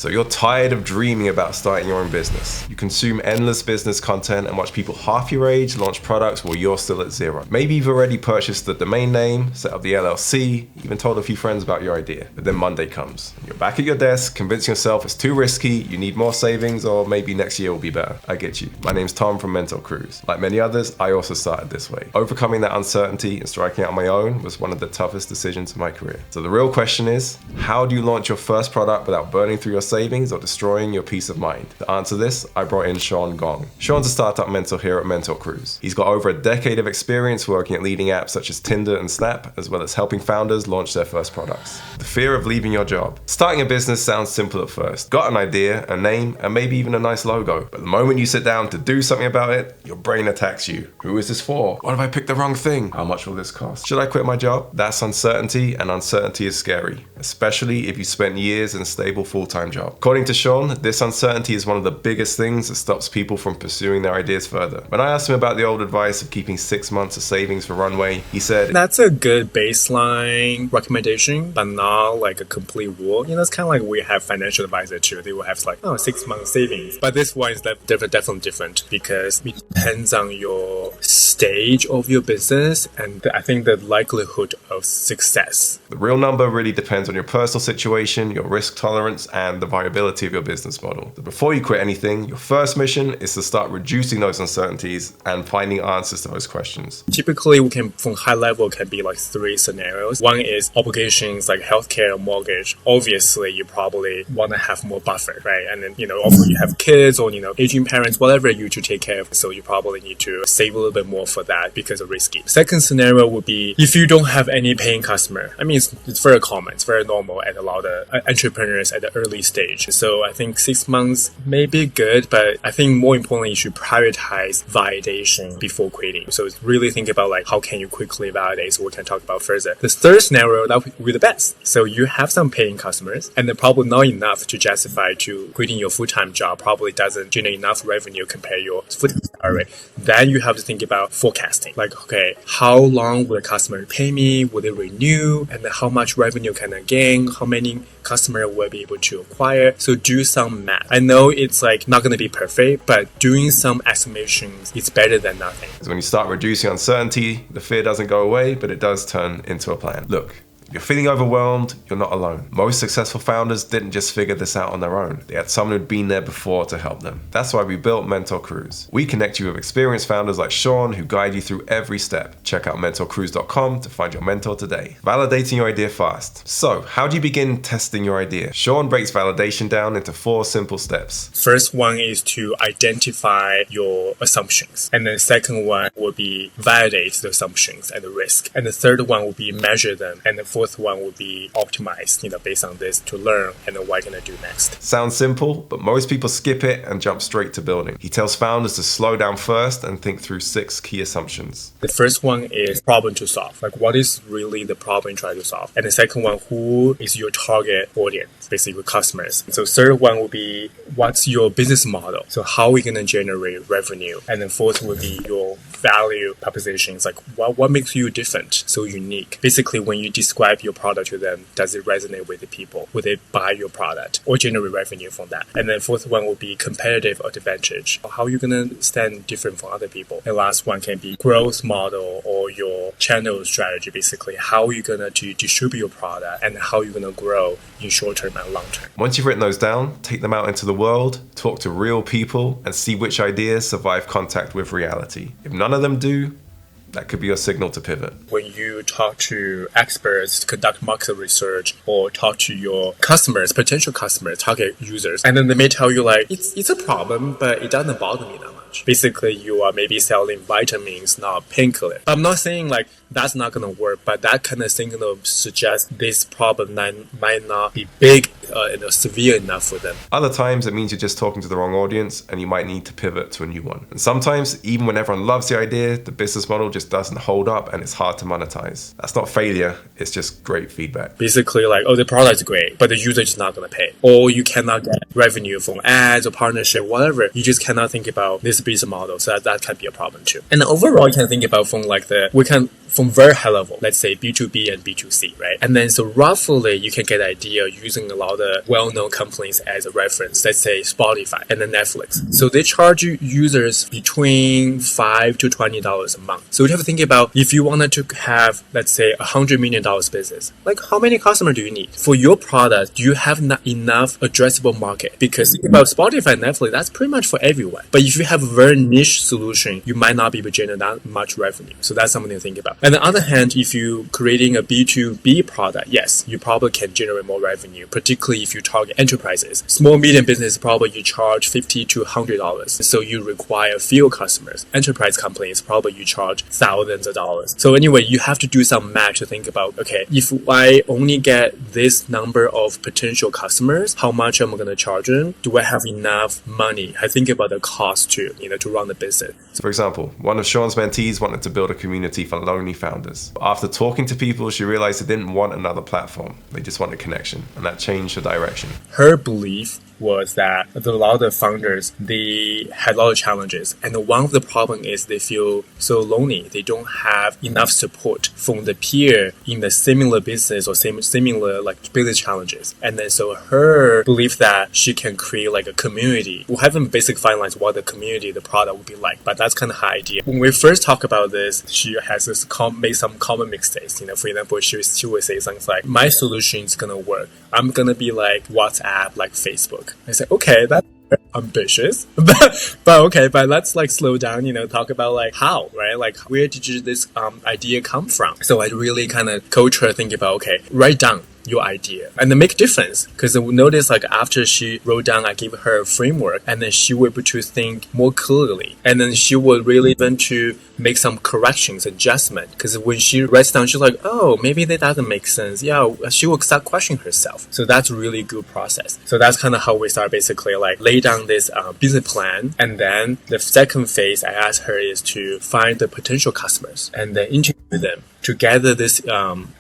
So you're tired of dreaming about starting your own business. You consume endless business content and watch people half your age launch products while you're still at zero. Maybe you've already purchased the domain name, set up the LLC, even told a few friends about your idea. But then Monday comes. You're back at your desk, convincing yourself it's too risky, you need more savings, or maybe next year will be better. I get you. My name's Tom from Mentor Cruise. Like many others, I also started this way. Overcoming that uncertainty and striking out on my own was one of the toughest decisions of my career. So the real question is, how do you launch your first product without burning through your savings or destroying your peace of mind? To answer this, I brought in Shawn Gong. Shawn's a startup mentor here at Mentor Cruise. He's got over a decade of experience working at leading apps such as Tinder and Snap, as well as helping founders launch their first products. The fear of leaving your job. Starting a business sounds simple at first. Got an idea, a name, and maybe even a nice logo. But the moment you sit down to do something about it, your brain attacks you. Who is this for? What if I picked the wrong thing? How much will this cost? Should I quit my job? That's uncertainty, and uncertainty is scary, especially if you spent years in a stable full-time job. According to Shawn, this uncertainty is one of the biggest things that stops people from pursuing their ideas further. When I asked him about the old advice of keeping 6 months of savings for runway, he said, "That's a good baseline recommendation, but not like a complete rule." It's kind of like we have financial advisor too. They will have 6 months savings. But this one is definitely different because it depends on your stage of your business and I think the likelihood of success. The real number really depends on your personal situation, your risk tolerance, and the viability of your business model. So before you quit anything, your first mission is to start reducing those uncertainties and finding answers to those questions. Typically, from high level, can be like 3 scenarios. One is obligations like healthcare or mortgage. Obviously, you probably want to have more buffer, right? And then, also you have kids or, aging parents, whatever you to take care of. So you probably need to save a little bit more for that because of risky. Second scenario would be if you don't have any paying customer. I mean, it's very common. It's very normal at a lot of entrepreneurs at the early stage. So I think 6 months may be good, but I think more importantly, you should prioritize validation before quitting. So really think about how can you quickly validate, so we can talk about further. The third scenario, that would be the best. So you have some paying customers and they're probably not enough to justify to quitting your full-time job, probably doesn't generate enough revenue compared to your full-time salary. Then you have to think about forecasting. Okay, how long will the customer pay me? Will they renew? And then how much revenue can I gain? How many customers will I be able to acquire? So do some math. I know it's not going to be perfect, but doing some estimations is better than nothing. Because when you start reducing uncertainty, the fear doesn't go away, but it does turn into a plan. Look, if you're feeling overwhelmed, you're not alone. Most successful founders didn't just figure this out on their own. They had someone who'd been there before to help them. That's why we built Mentor Cruise. We connect you with experienced founders like Shawn who guide you through every step. Check out mentorcruise.com to find your mentor today. Validating your idea fast. So, how do you begin testing your idea? Shawn breaks validation down into 4 simple steps. First one is to identify your assumptions. And then the second one will be validate the assumptions and the risk. And the third one will be measure them. And the fourth one will be optimized, based on this to learn and then what you're going to do next. Sounds simple, but most people skip it and jump straight to building. He tells founders to slow down first and think through 6 key assumptions. The first one is problem to solve. What is really the problem you try to solve? And the second one, who is your target audience? Basically your customers. So third one will be what's your business model? So how are we going to generate revenue? And then fourth would be your value propositions. What makes you different, so unique? Basically, when you describe your product to them, does it resonate with the people? Will they buy your product or generate revenue from that? And then fourth one will be competitive advantage. How are you going to stand different from other people? And last one can be growth model or your channel strategy. Basically, how are you going to distribute your product and how you're going to grow in short term and long term. Once you've written those down, take them out into the world, talk to real people, and see which ideas survive contact with reality. If none of them do, that could be your signal to pivot. When you talk to experts, conduct market research, or talk to your customers, potential customers, target users, and then they may tell you it's a problem, but it doesn't bother me that much. Basically, you are maybe selling vitamins, not painkiller. I'm not saying that's not going to work, but that kind of signal suggests this problem might not be big severe enough for them. Other times it means you're just talking to the wrong audience and you might need to pivot to a new one. And sometimes, even when everyone loves the idea, the business model just doesn't hold up and it's hard to monetize. That's not failure, it's just great feedback. Basically, the product is great, but the user is not going to pay. Or you cannot get revenue from ads or partnership, whatever. You just cannot think about this business model. So that can be a problem too. And overall, you can think about from very high level, let's say B2B and B2C, right? And then so roughly you can get an idea using a lot of well-known companies as a reference. Let's say Spotify and then Netflix. So they charge users between $5 to $20 a month. So you have to think about if you wanted to have, let's say, $100 million business, like how many customers do you need? For your product, do you have not enough addressable market? Because think about Spotify and Netflix, that's pretty much for everyone. But if you have a very niche solution, you might not be able to generate that much revenue. So that's something to think about. On the other hand, if you're creating a B2B product, yes, you probably can generate more revenue, particularly if you target enterprises. Small, medium business, probably you charge $50 to $100. So you require few customers. Enterprise companies, probably you charge thousands of dollars. So anyway, you have to do some math to think about, okay, if I only get this number of potential customers, how much am I going to charge them? Do I have enough money? I think about the cost to run the business. For example, one of Shawn's mentees wanted to build a community for lonely founders. After talking to people, she realized they didn't want another platform. They just wanted connection, and that changed her direction. Her belief was that a lot of founders, they had a lot of challenges. And one of the problem is they feel so lonely. They don't have enough support from the peer in the similar business or similar like business challenges. And then so her belief that she can create like a community. We haven't basically finalized what the community, the product would be like, but that's kind of her idea. When we first talk about this, she has made some common mistakes. For example, she would say something like, my solution is going to work. I'm going to be like WhatsApp, like Facebook. I said, okay, that's ambitious, but let's like slow down, talk about like how, right? Like where did this idea come from? So I really kind of coach her thinking about, okay, write down your idea and then make a difference. Because notice like after she wrote down, I gave her a framework and then she was able to think more clearly. And then she would really want to make some corrections, adjustment. Because when she writes down, she's like, oh, maybe that doesn't make sense. Yeah, she will start questioning herself. So that's really good process. So that's kind of how we start basically like lay down this business plan. And then the second phase I asked her is to find the potential customers and then interview them to gather this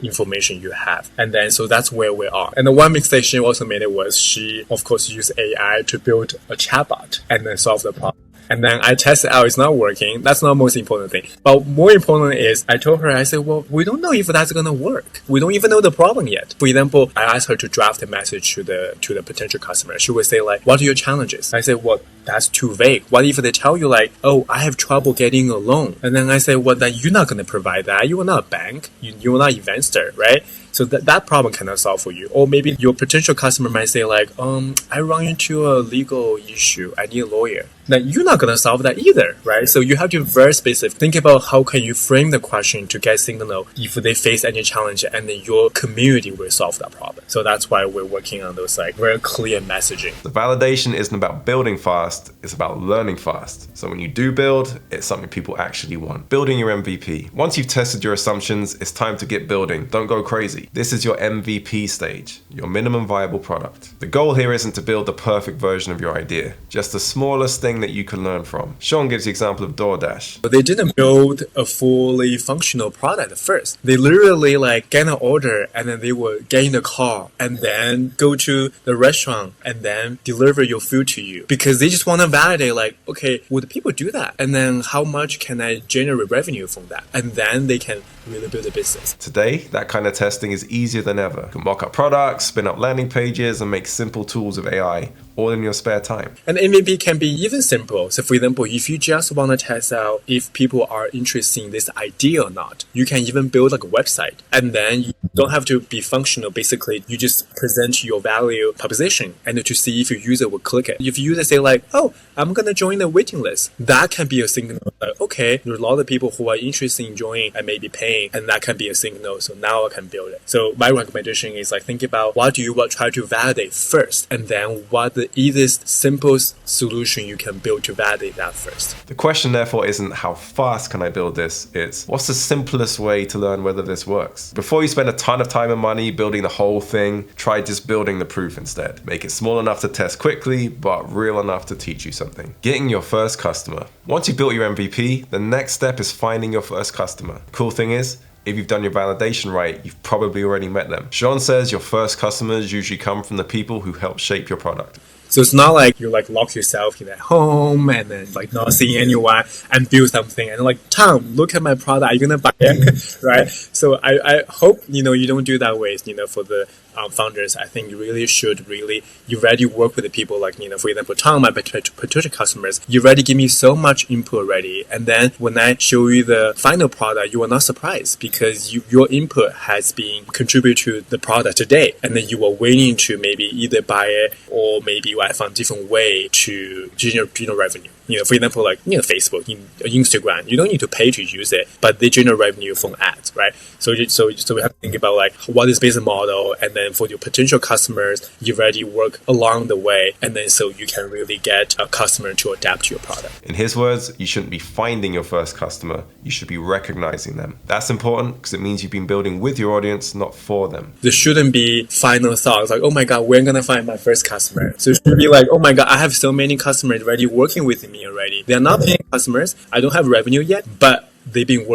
information you have. And then so that's where we are. And the one mistake she also made was she, of course, used AI to build a chatbot and then solve the problem. And then I tested out, it's not working. That's not the most important thing. But more important is, I told her, I said, well, we don't know if that's going to work. We don't even know the problem yet. For example, I asked her to draft a message to the potential customer. She would say like, what are your challenges? I said, well, that's too vague. What if they tell you like, oh, I have trouble getting a loan? And then I say, well, then you're not going to provide that. You are not a bank. You are not an investor, right? So that problem cannot solve for you. Or maybe your potential customer might say like, I run into a legal issue. I need a lawyer. Then you're not going to solve that either, right? So you have to be very specific. Think about how can you frame the question to get signal if they face any challenge, and then your community will solve that problem. So that's why we're working on those like very clear messaging. The validation isn't about building fast, it's about learning fast. So when you do build, it's something people actually want. Building your MVP. Once you've tested your assumptions, it's time to get building. Don't go crazy. This is your MVP stage, your minimum viable product. The goal here isn't to build the perfect version of your idea, just the smallest thing that you can learn from. Shawn gives the example of DoorDash. But they didn't build a fully functional product at first. They literally like get an order and then they would get in the car and then go to the restaurant and then deliver your food to you, because they just want to validate like, okay, would people do that? And then how much can I generate revenue from that? And then they can really build a business. Today, that kind of testing is easier than ever. You can mock up products, spin up landing pages, and make simple tools with AI, all in your spare time. And MVP can be even simple. So for example, if you just want to test out if people are interested in this idea or not, you can even build like a website. And then you don't have to be functional. Basically, you just present your value proposition and to see if your user will click it. If user say like, oh, I'm going to join the waiting list, that can be a signal like, okay, there's a lot of people who are interested in joining and maybe paying, and that can be a signal. So now I can build it. So my recommendation is like, think about what do you try to validate first, and then what the easiest, simplest solution you can build to validate that first. The question therefore isn't how fast can I build this, it's what's the simplest way to learn whether this works? Before you spend a ton of time and money building the whole thing, try just building the proof instead. Make it small enough to test quickly, but real enough to teach you something. Getting your first customer. Once you've built your MVP, the next step is finding your first customer. Cool thing is, if you've done your validation right, you've probably already met them. Shawn says your first customers usually come from the people who help shape your product. So it's not like you like lock yourself in at home and then like not seeing anyone and build something and like, Tom, look at my product, are you gonna buy it? Right? So I hope you don't do that way. For the founders, I think you really should you already work with the people like, for example, Tom, my potential customers, you already give me so much input already. And then when I show you the final product, you are not surprised because your input has been contributed to the product today. And then you are waiting to maybe either buy it or maybe you have found different way to generate revenue. For example, like, Facebook, Instagram, you don't need to pay to use it, but they generate revenue from ads, right? So we have to think about like what is business model, and then for your potential customers, you already work along the way, and then so you can really get a customer to adapt to your product. In his words, you shouldn't be finding your first customer, you should be recognizing them. That's important because it means you've been building with your audience, not for them. There shouldn't be final thoughts like, oh my God, when gonna find my first customer? So it should be like, oh my God, I have so many customers already working with me already. They're not paying customers. I don't have revenue yet, but they've been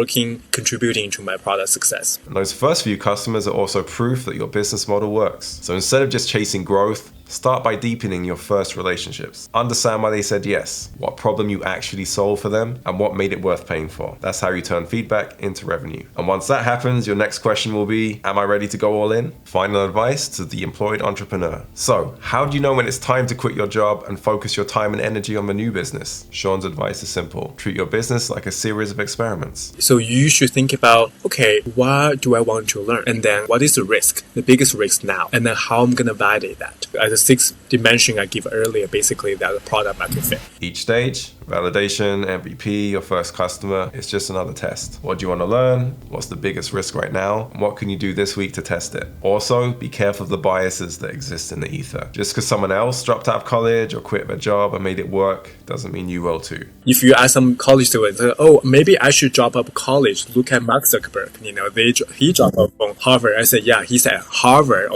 contributing to my product success. And those first few customers are also proof that your business model works. So instead of just chasing growth, start by deepening your first relationships. Understand why they said yes, what problem you actually solved for them, and what made it worth paying for. That's how you turn feedback into revenue. And once that happens, your next question will be, am I ready to go all in? Final advice to the employed entrepreneur. So, how do you know when it's time to quit your job and focus your time and energy on the new business? Shawn's advice is simple. Treat your business like a series of experiments. So you should think about, okay, what do I want to learn? And then what is the risk, the biggest risk now? And then how I'm going to validate that. As a sixth dimension I give earlier, basically that the product market fit. Each stage, validation, MVP, your first customer, it's just another test. What do you want to learn? What's the biggest risk right now? And what can you do this week to test it? Also, be careful of the biases that exist in the ether. Just because someone else dropped out of college or quit their job and made it work doesn't mean you will too. If you ask some college students, oh, maybe I should drop out of college. Look at Mark Zuckerberg. He dropped out from Harvard. I said, yeah, he's at Harvard.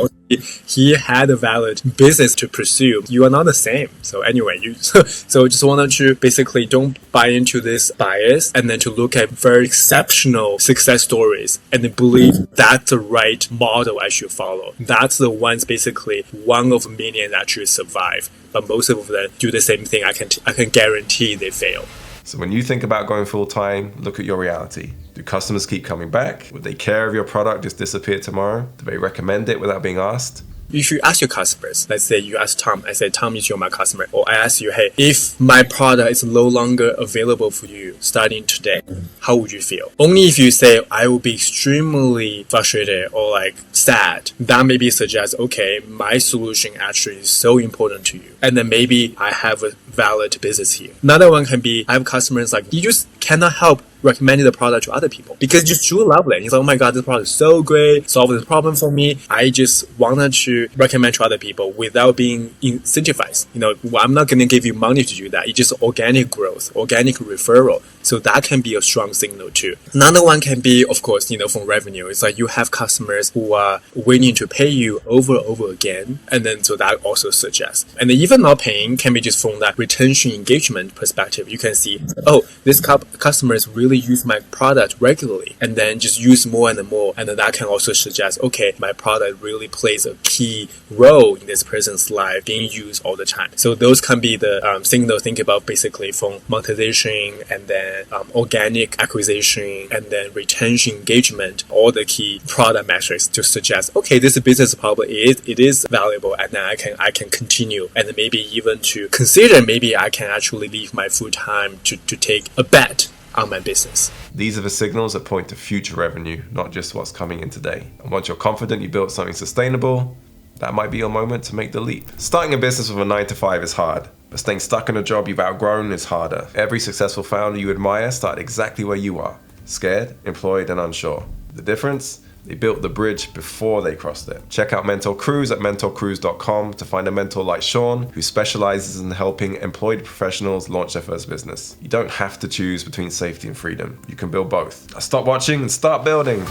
He had a valid business to pursue. You are not the same. So anyway, so just wanted to basically don't buy into this bias and then to look at very exceptional success stories and then believe that's the right model I should follow. That's the ones basically one of a million actually survive. But most of them do the same thing. I can guarantee they fail. So when you think about going full time, look at your reality. Do customers keep coming back? Would they care if your product just disappeared tomorrow? Do they recommend it without being asked? You should ask your customers. Let's say you ask Tom. I say, Tom is my customer. Or I ask you, hey, if my product is no longer available for you starting today, how would you feel? Only if you say, I will be extremely frustrated or like sad, that maybe suggests, okay, my solution actually is so important to you. And then maybe I have a valid business here. Another one can be, I have customers like, you just cannot help recommending the product to other people because you truly love it. It's like, oh my God, this product is so great, solved this problem for me. I just wanted to recommend to other people without being incentivized. I'm not going to give you money to do that. It's just organic growth, organic referral. So that can be a strong signal too. Another one can be, of course, from revenue. It's like you have customers who are willing to pay you over and over again. And then so that also suggests. And then even not paying can be just from that retention engagement perspective. You can see, oh, this customers really use my product regularly and then just use more and more. And then that can also suggest, okay, my product really plays a key role in this person's life being used all the time. So those can be the signal think about basically from monetization and then organic acquisition and then retention engagement, all the key product metrics to suggest, okay, this business probably it is valuable and then I can continue and then maybe even to consider maybe I can actually leave my full time to take a bet on my business. These are the signals that point to future revenue, not just what's coming in today. And once you're confident you built something sustainable, that might be your moment to make the leap. Starting a business with a 9 to 5 is hard, but staying stuck in a job you've outgrown is harder. Every successful founder you admire started exactly where you are, scared, employed, and unsure. The difference? They built the bridge before they crossed it. Check out Mentor Cruise at mentorcruise.com to find a mentor like Shawn who specializes in helping employed professionals launch their first business. You don't have to choose between safety and freedom. You can build both. Now stop watching and start building.